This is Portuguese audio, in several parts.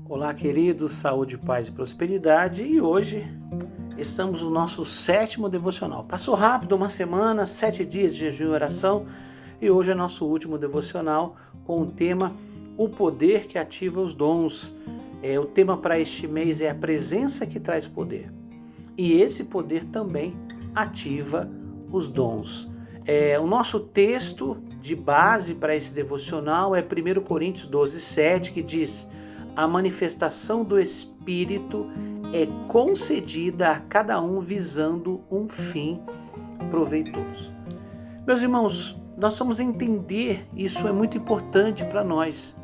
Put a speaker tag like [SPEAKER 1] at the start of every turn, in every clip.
[SPEAKER 1] Olá, queridos, saúde, paz e prosperidade. E hoje estamos no nosso 7º devocional. Passou rápido uma semana, 7 dias de jejum e oração, e hoje é nosso último devocional com o tema O Poder que Ativa os Dons. O tema para este mês é a presença que traz poder. E esse poder também ativa os dons. O nosso texto de base para esse devocional é 1 Coríntios 12:7, que diz: a manifestação do Espírito é concedida a cada um visando um fim proveitoso. Meus irmãos, nós vamos entender, isso é muito importante para nós.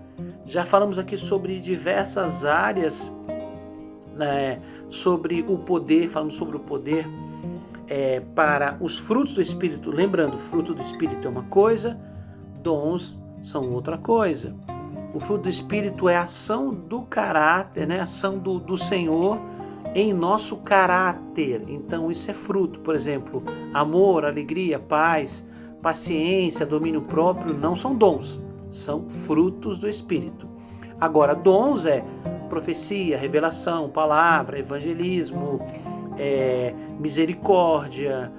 [SPEAKER 1] Já falamos aqui sobre diversas áreas, sobre o poder, falamos sobre o poder para os frutos do Espírito. Lembrando, fruto do Espírito é uma coisa, dons são outra coisa. O fruto do Espírito é a ação do caráter, a ação do Senhor em nosso caráter. Então isso é fruto. Por exemplo, amor, alegria, paz, paciência, domínio próprio não são dons, são frutos do Espírito. Agora, dons é profecia, revelação, palavra, evangelismo, misericórdia,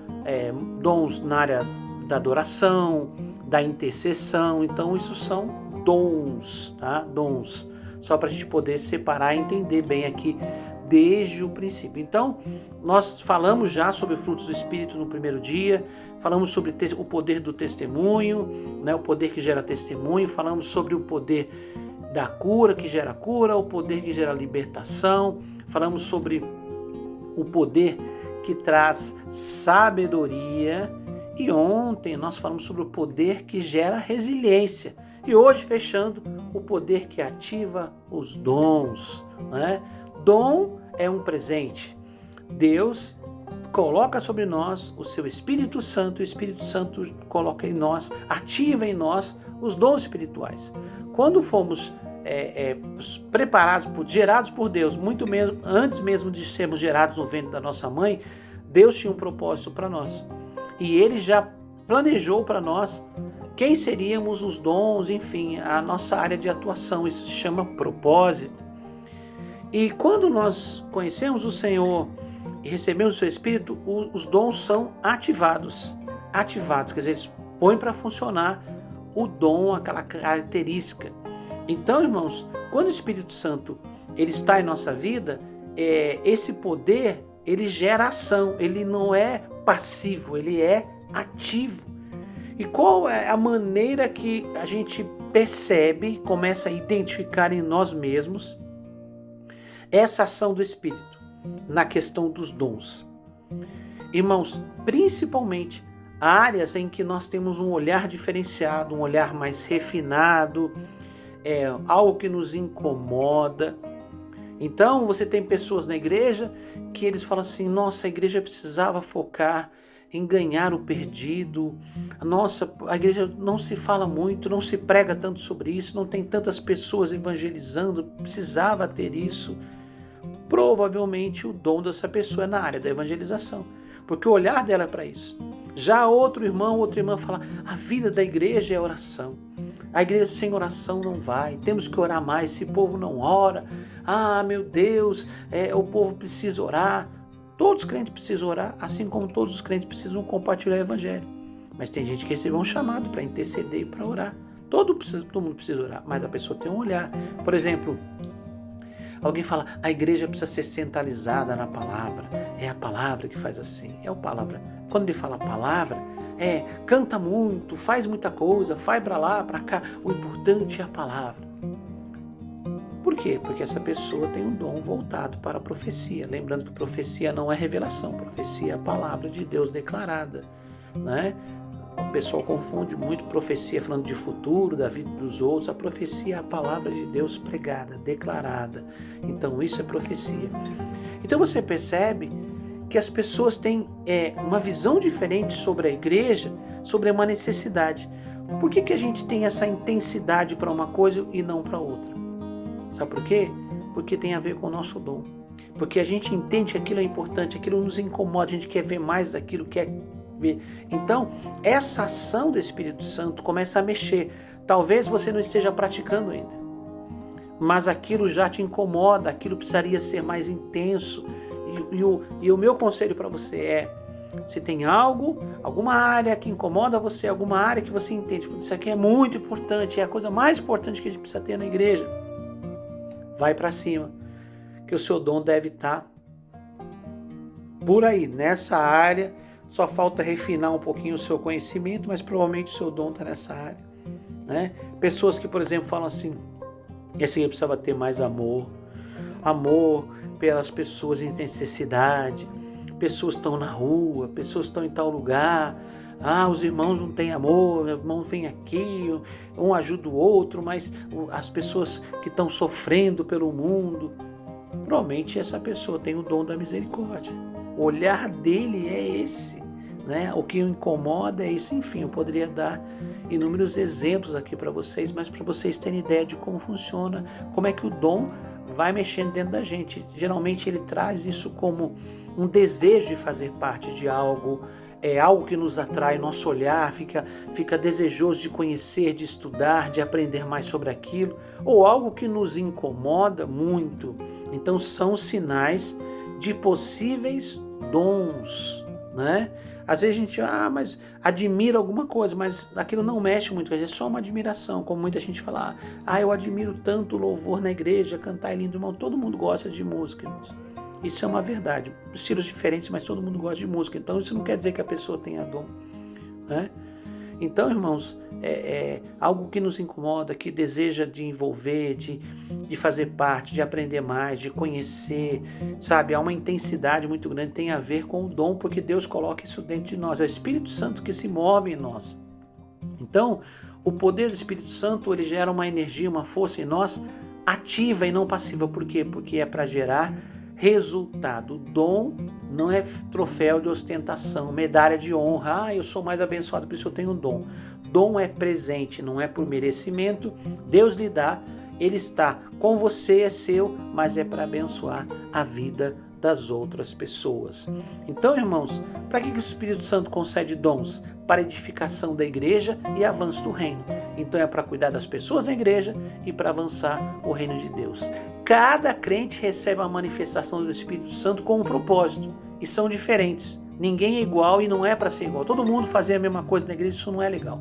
[SPEAKER 1] dons na área da adoração, da intercessão. Então isso são dons, tá? Dons. Só para a gente poder separar e entender bem aqui desde o princípio. Então, nós falamos já sobre frutos do Espírito no primeiro dia, falamos sobre o poder do testemunho, o poder que gera testemunho, falamos sobre o poder da cura, que gera cura, o poder que gera libertação, falamos sobre o poder que traz sabedoria, e ontem nós falamos sobre o poder que gera resiliência. E hoje, fechando, o poder que ativa os dons. Dom é um presente. Deus coloca sobre nós o seu Espírito Santo, o Espírito Santo coloca em nós, ativa em nós os dons espirituais. Quando fomos preparados, gerados por Deus, muito mesmo, antes mesmo de sermos gerados no ventre da nossa mãe, Deus tinha um propósito para nós. E Ele já planejou para nós quem seríamos, os dons, enfim, a nossa área de atuação. Isso se chama propósito. E quando nós conhecemos o Senhor e recebemos o seu Espírito, os dons são ativados. Quer dizer, eles põem para funcionar o dom, aquela característica. Então, irmãos, quando o Espírito Santo ele está em nossa vida, esse poder, ele gera ação. Ele não é passivo, ele é ativo. E qual é a maneira que a gente percebe, começa a identificar em nós mesmos essa ação do Espírito na questão dos dons? Irmãos, principalmente áreas em que nós temos um olhar diferenciado, um olhar mais refinado, algo que nos incomoda. Então você tem pessoas na igreja que eles falam assim: nossa, a igreja precisava focar em ganhar o perdido. Nossa, a igreja não se fala muito, não se prega tanto sobre isso, não tem tantas pessoas evangelizando, precisava ter isso. Provavelmente o dom dessa pessoa é na área da evangelização, porque o olhar dela é para isso. Já outro irmão, outra irmã fala: a vida da igreja é oração. A igreja sem oração não vai, temos que orar mais, esse povo não ora. Ah, meu Deus, o povo precisa orar. Todos os crentes precisam orar, assim como todos os crentes precisam compartilhar o evangelho. Mas tem gente que recebeu um chamado para interceder e para orar. Todo mundo precisa orar, mas a pessoa tem um olhar. Por exemplo, alguém fala: a igreja precisa ser centralizada na palavra. É a palavra que faz assim. É a palavra. Quando ele fala palavra, canta muito, faz muita coisa, vai para lá, para cá. O importante é a palavra. Por quê? Porque essa pessoa tem um dom voltado para a profecia. Lembrando que profecia não é revelação, profecia é a palavra de Deus declarada. O pessoal confunde muito profecia falando de futuro, da vida dos outros. A profecia é a palavra de Deus pregada, declarada. Então isso é profecia. Então você percebe que as pessoas têm uma visão diferente sobre a igreja, sobre uma necessidade. Por que a gente tem essa intensidade para uma coisa e não para outra? Sabe por quê? Porque tem a ver com o nosso dom. Porque a gente entende que aquilo é importante, aquilo nos incomoda, a gente quer ver mais daquilo, quer ver. Então, essa ação do Espírito Santo começa a mexer. Talvez você não esteja praticando ainda. mas aquilo já te incomoda, aquilo precisaria ser mais intenso. E o meu conselho para você é, se tem alguma área que incomoda você, alguma área que você entende, isso aqui é muito importante, é a coisa mais importante que a gente precisa ter na igreja, vai para cima, que o seu dom deve estar por aí, nessa área. Só falta refinar um pouquinho o seu conhecimento, mas provavelmente o seu dom está nessa área, né? Pessoas que, por exemplo, falam assim, esse aqui precisava ter mais amor pelas pessoas em necessidade, pessoas estão na rua, pessoas estão em tal lugar, os irmãos não têm amor, o irmão vem aqui, um ajuda o outro, mas as pessoas que estão sofrendo pelo mundo, provavelmente essa pessoa tem o dom da misericórdia. O olhar dele é esse, né? O que o incomoda é isso. Enfim, eu poderia dar inúmeros exemplos aqui para vocês, mas para vocês terem ideia de como funciona, como é que o dom vai mexendo dentro da gente. Geralmente ele traz isso como um desejo de fazer parte de algo, é algo que nos atrai, nosso olhar fica desejoso de conhecer, de estudar, de aprender mais sobre aquilo, ou algo que nos incomoda muito. Então são sinais de possíveis dons, né? Às vezes a gente mas admira alguma coisa, mas aquilo não mexe muito, às vezes é só uma admiração, como muita gente fala, eu admiro tanto o louvor na igreja, cantar é lindo, irmão, todo mundo gosta de música, irmãos. Isso é uma verdade, estilos diferentes, mas todo mundo gosta de música, então isso não quer dizer que a pessoa tenha dom, né? Então, irmãos, é algo que nos incomoda, que deseja de envolver, de fazer parte, de aprender mais, de conhecer, sabe? Há uma intensidade muito grande, tem a ver com o dom, porque Deus coloca isso dentro de nós. É o Espírito Santo que se move em nós. Então, o poder do Espírito Santo, ele gera uma energia, uma força em nós, ativa e não passiva. Por quê? Porque é para gerar resultado. O dom não é troféu de ostentação, medalha de honra. Eu sou mais abençoado, por isso eu tenho um dom. Dom é presente, não é por merecimento. Deus lhe dá, ele está com você, é seu, mas é para abençoar a vida das outras pessoas. Então, irmãos, para que o Espírito Santo concede dons? Para edificação da igreja e avanço do reino. Então é para cuidar das pessoas na igreja e para avançar o reino de Deus. Cada crente recebe a manifestação do Espírito Santo com um propósito, e são diferentes. Ninguém é igual e não é para ser igual. Todo mundo fazer a mesma coisa na igreja, isso não é legal.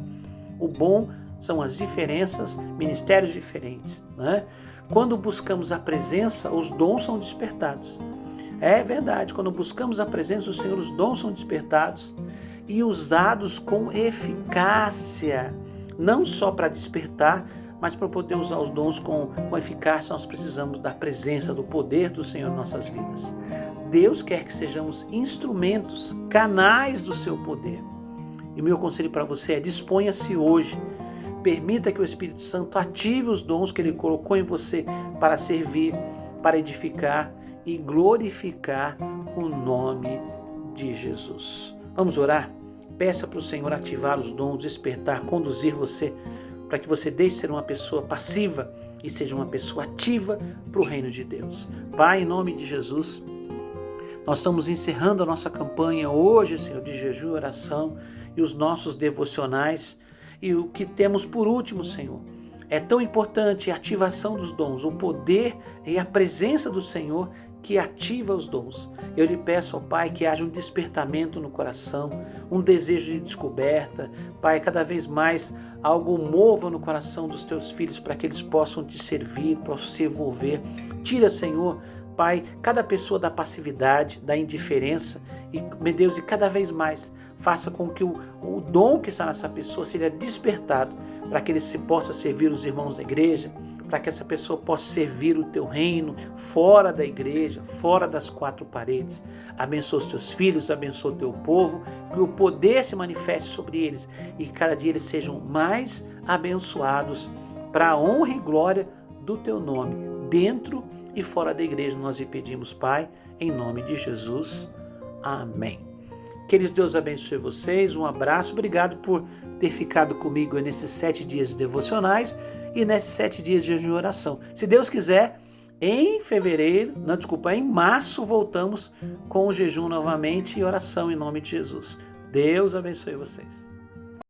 [SPEAKER 1] O bom são as diferenças, ministérios diferentes, né? Quando buscamos a presença, os dons são despertados. É verdade, quando buscamos a presença do Senhor, os dons são despertados e usados com eficácia, não só para despertar, mas para poder usar os dons com eficácia, nós precisamos da presença, do poder do Senhor em nossas vidas. Deus quer que sejamos instrumentos, canais do seu poder. E o meu conselho para você é: disponha-se hoje. Permita que o Espírito Santo ative os dons que Ele colocou em você para servir, para edificar e glorificar o nome de Jesus. Vamos orar? Peça para o Senhor ativar os dons, despertar, conduzir você, para que você deixe de ser uma pessoa passiva e seja uma pessoa ativa para o reino de Deus. Pai, em nome de Jesus, nós estamos encerrando a nossa campanha hoje, Senhor, de jejum e oração e os nossos devocionais. E o que temos por último, Senhor, é tão importante a ativação dos dons, o poder e a presença do Senhor que ativa os dons. Eu lhe peço, ó Pai, que haja um despertamento no coração, um desejo de descoberta. Pai, cada vez mais algo mova no coração dos teus filhos para que eles possam te servir, possam se envolver. Tira, Senhor, Pai, cada pessoa da passividade, da indiferença, e, meu Deus, e cada vez mais faça com que o dom que está nessa pessoa seja despertado, para que ele se possa servir os irmãos da igreja, para que essa pessoa possa servir o teu reino fora da igreja, fora das quatro paredes. Abençoa os teus filhos, abençoa o teu povo, que o poder se manifeste sobre eles e que cada dia eles sejam mais abençoados para a honra e glória do teu nome, dentro e fora da igreja. Nós lhe pedimos, Pai, em nome de Jesus. Amém. Queridos, Deus abençoe vocês, um abraço, obrigado por ter ficado comigo nesses 7 dias devocionais e nesses 7 dias de jejum e oração. Se Deus quiser, em março voltamos com o jejum novamente e oração em nome de Jesus. Deus abençoe vocês.